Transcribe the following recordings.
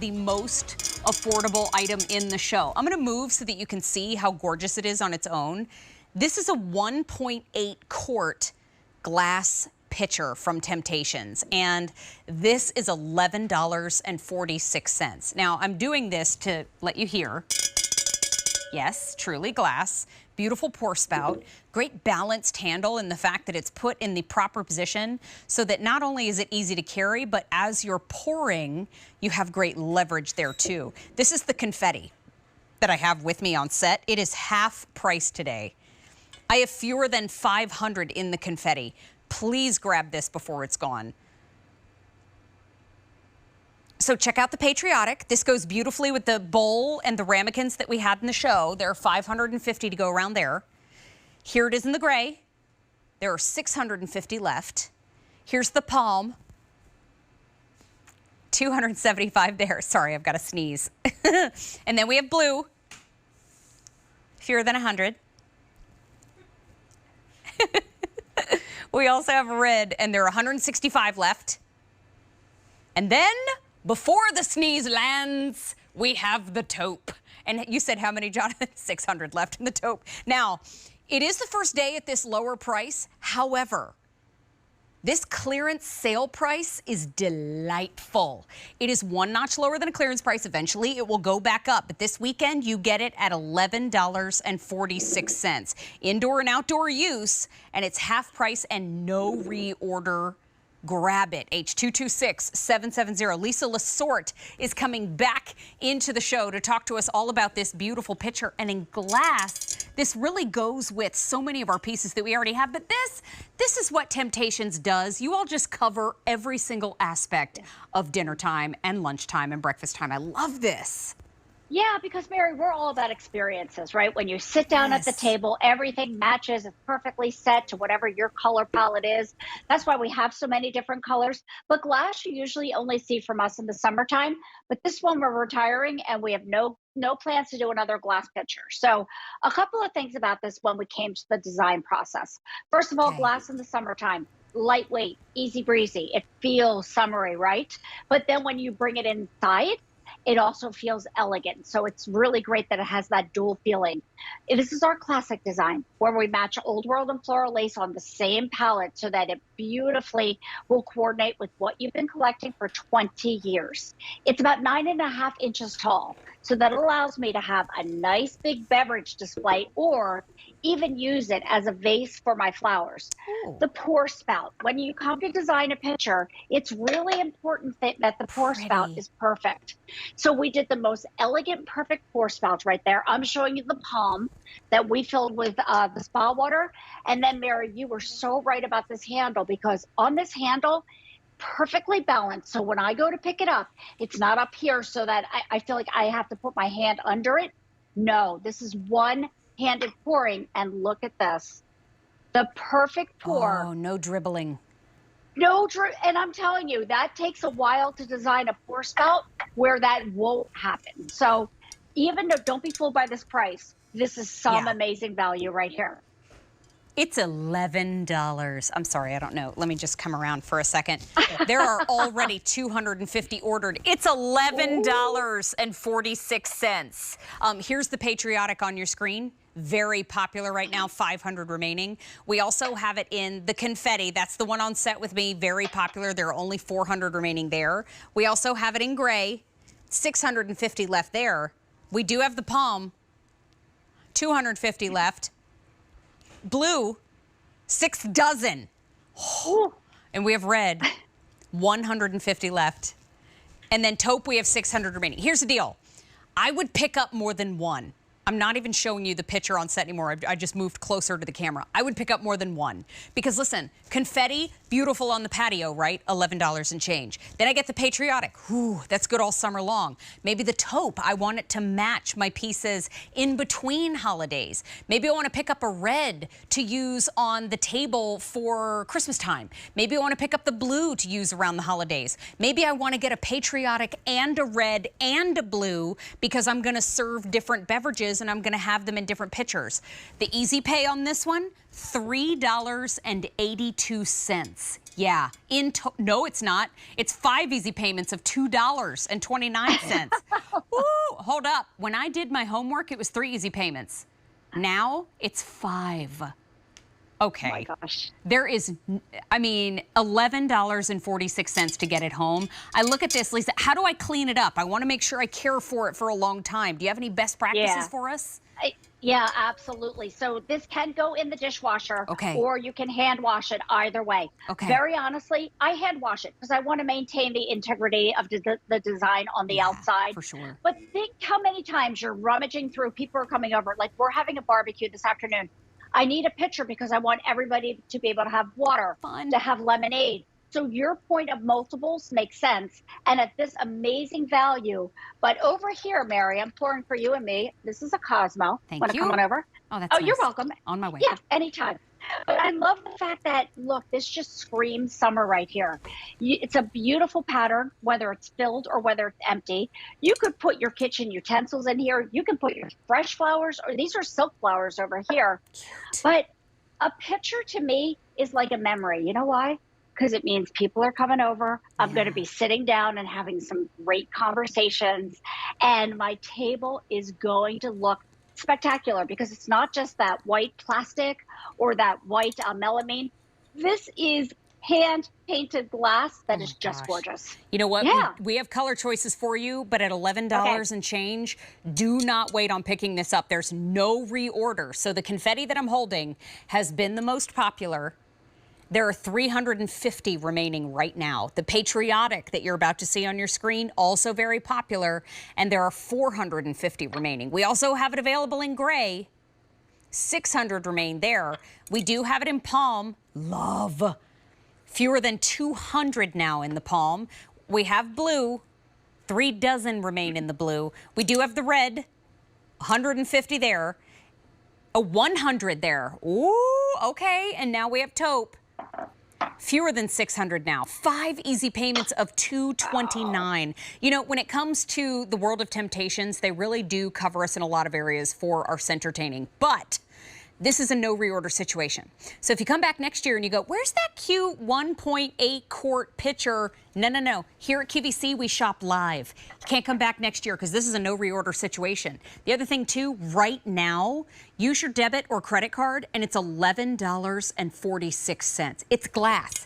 the most affordable item in the show. I'm going to move so that you can see how gorgeous it is on its own. This is a 1.8 quart glass pitcher from Temp-tations, and this is $11.46. Now, I'm doing this to let you hear. Yes, truly glass. Beautiful pour spout, great balanced handle in the fact that it's put in the proper position so that not only is it easy to carry, but as you're pouring, you have great leverage there too. This is the confetti that I have with me on set. It is half price today. I have fewer than 500 in the confetti. Please grab this before it's gone. So check out the Patriotic. This goes beautifully with the bowl and the ramekins that we had in the show. There are 550 to go around there. Here it is in the gray. There are 650 left. Here's the palm. 275 there. Sorry, I've got to sneeze. And then we have blue. Fewer than 100. We also have red, and there are 165 left. And then, before the sneeze lands, we have the taupe. And you said how many, Jonathan? 600 left in the taupe. Now, it is the first day at this lower price. However, this clearance sale price is delightful. It is one notch lower than a clearance price. Eventually, it will go back up. But this weekend, you get it at $11.46. Indoor and outdoor use, and it's half price and no reorder. Grab it. H226-770. Lisa Lasorte is coming back into the show to talk to us all about this beautiful pitcher. And in glass, this really goes with so many of our pieces that we already have. But this is what Temp-tations does. You all just cover every single aspect of dinner time and lunchtime and breakfast time. I love this. Yeah, because Mary, we're all about experiences, right? When you sit down at the table, everything matches, it's perfectly set to whatever your color palette is. That's why we have so many different colors. But glass you usually only see from us in the summertime. But this one we're retiring and we have no plans to do another glass pitcher. So a couple of things about this when we came to the design process. First of all, glass in the summertime. Lightweight, easy breezy. It feels summery, right? But then when you bring it inside, it also feels elegant. So it's really great that it has that dual feeling. This is our classic design where we match old world and floral lace on the same palette so that it beautifully will coordinate with what you've been collecting for 20 years. It's about 9.5 inches tall. So that allows me to have a nice big beverage display or even use it as a vase for my flowers. Ooh. The pour spout. When you come to design a pitcher, it's really important that the pour spout is perfect. So we did the most elegant, perfect pour spout right there. I'm showing you the palm that we filled with the spa water. And then, Mary, you were so right about this handle because on this handle, perfectly balanced. So when I go to pick it up, it's not up here so that I feel like I have to put my hand under it. No, this is one-handed pouring, and look at this. The perfect pour. Oh, no dribbling. And I'm telling you, that takes a while to design a pour spout where that won't happen. So even though, don't be fooled by this price, this is some amazing value right here. It's $11. I'm sorry, I don't know. Let me just come around for a second. There are already 250 ordered. It's $11.46. Here's the Patriotic on your screen. Very popular right now, 500 remaining. We also have it in the confetti. That's the one on set with me, very popular. There are only 400 remaining there. We also have it in gray, 650 left there. We do have the palm, 250 left. Blue, 6 dozen. Oh. And we have red, 150 left. And then taupe, we have 600 remaining. Here's the deal. I would pick up more than one. I'm not even showing you the picture on set anymore. I just moved closer to the camera. I would pick up more than one. Because listen, confetti, beautiful on the patio, right? $11 and change. Then I get the Patriotic. Ooh, that's good all summer long. Maybe the taupe, I want it to match my pieces in between holidays. Maybe I want to pick up a red to use on the table for Christmas time. Maybe I want to pick up the blue to use around the holidays. Maybe I want to get a Patriotic and a red and a blue because I'm going to serve different beverages is, and I'm going to have them in different pictures. The easy pay on this one, $3.82. Yeah, no, it's not. It's 5 easy payments of $2.29. Woo, hold up. When I did my homework, it was 3 easy payments. Now it's 5. Okay. Oh my gosh. There is, I mean, $11.46 to get it home. I look at this, Lisa, how do I clean it up? I want to make sure I care for it for a long time. Do you have any best practices for us? Yeah, absolutely. So this can go in the dishwasher, Okay. or you can hand wash it either way. Okay. Very honestly, I hand wash it because I want to maintain the integrity of the design on the outside. For sure. But think how many times you're rummaging through, people are coming over, like we're having a barbecue this afternoon. I need a pitcher because I want everybody to be able to have water, to have lemonade. So your point of multiples makes sense, and at this amazing value. But over here, Mary, I'm pouring for you and me. This is a Cosmo. Thank Want to you. come on over? Oh, that's You're nice. welcome. On my way. Yeah, anytime. But I love the fact that, look, this just screams summer right here. It's a beautiful pattern, whether it's filled or whether it's empty. You could put your kitchen utensils in here. You can put your fresh flowers, or these are silk flowers over here. Cute. But a picture to me is like a memory. You know why? Because it means people are coming over. I'm going to be sitting down and having some great conversations. And my table is going to look spectacular because it's not just that white plastic or that white melamine. This is hand-painted glass that is just gorgeous. You know what? Yeah. We have color choices for you, but at $11 and change, do not wait on picking this up. There's no reorder. So the confetti that I'm holding has been the most popular. There are 350 remaining right now. The patriotic that you're about to see on your screen, also very popular, and there are 450 remaining. We also have it available in gray. 600 remain there. We do have it in palm. Love. Fewer than 200 now in the palm. We have blue. 3 dozen remain in the blue. We do have the red. 150 there. A 100 there. Ooh, okay. And now we have taupe. Fewer than 600 now. 5 easy payments of $229. You know, when it comes to the world of Temp-tations, they really do cover us in a lot of areas for our entertaining. But this is a no reorder situation. So if you come back next year and you go, where's that cute 1.8 quart pitcher? No, no, no. Here at QVC, we shop live. You can't come back next year because this is a no reorder situation. The other thing, too, right now, use your debit or credit card, and it's $11.46. It's glass.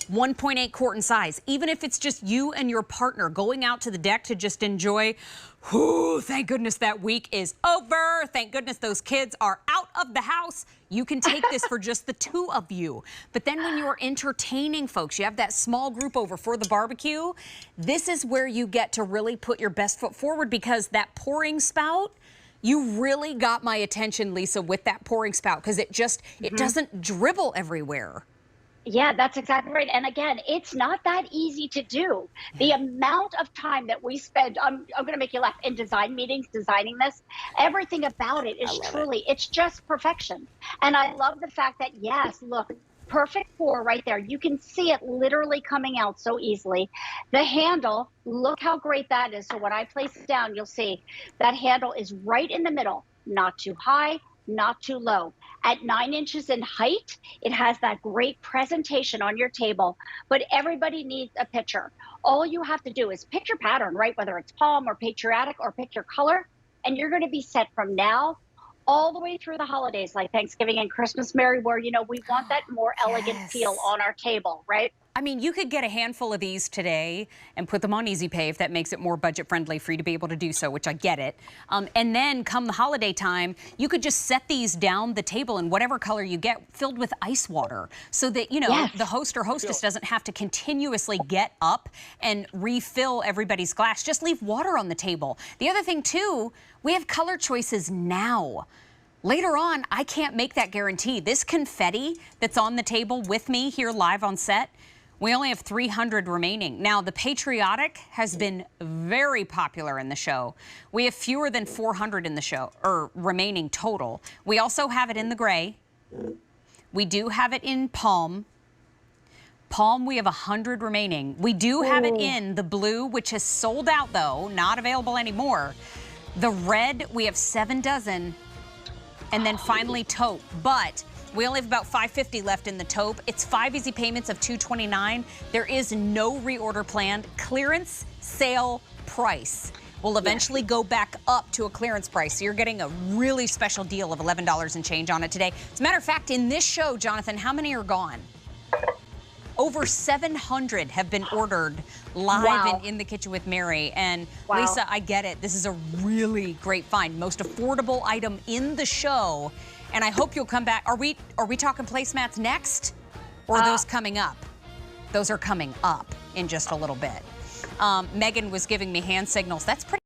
1.8 quart in size. Even if it's just you and your partner going out to the deck to just enjoy, whew, thank goodness that week is over. Thank goodness those kids are out of the house. You can take this for just the 2 of you. But then when you're entertaining folks, you have that small group over for the barbecue, this is where you get to really put your best foot forward, because that pouring spout, you really got my attention, Lisa, with that pouring spout, because it just, it doesn't dribble everywhere. Yeah, that's exactly right. And again, it's not that easy to do. The amount of time that we spend, I'm going to make you laugh, in design meetings, designing this, everything about it is truly, it's just perfection. And I love the fact that, yes, look, perfect pour right there. You can see it literally coming out so easily. The handle, look how great that is. So when I place it down, you'll see that handle is right in the middle, not too high, not too low. At 9 inches in height, it has that great presentation on your table, but everybody needs a pitcher. All you have to do is pick your pattern, right? Whether it's palm or patriotic, or pick your color, and you're going to be set from now all the way through the holidays, like Thanksgiving and Christmas, Mary, where, you know, we want that more elegant feel on our table, right? I mean, you could get a handful of these today and put them on Easy Pay if that makes it more budget friendly for you to be able to do so, which I get it. And then come the holiday time, you could just set these down the table in whatever color you get, filled with ice water, so that, you know, the host or hostess doesn't have to continuously get up and refill everybody's glass. Just leave water on the table. The other thing, too, we have color choices now. Later on, I can't make that guarantee. This confetti that's on the table with me here live on set, we only have 300 remaining. Now, the patriotic has been very popular in the show. We have fewer than 400 in the show, or remaining total. We also have it in the gray. We do have it in palm. Palm, we have 100 remaining. We do have it in the blue, which has sold out, though, not available anymore. The red, we have 7 dozen. And then finally taupe. But we only have about 550 left in the taupe. It's 5 easy payments of $229. There is no reorder planned. Clearance sale price will eventually go back up to a clearance price. So you're getting a really special deal of $11 and change on it today. As a matter of fact, in this show, Jonathan, how many are gone? Over 700 have been ordered live in the kitchen with Mary. And Lisa, I get it. This is a really great find. Most affordable item in the show. And I hope you'll come back. Are we talking placemats next? Or are those coming up? Those are coming up in just a little bit. Megan was giving me hand signals. That's pretty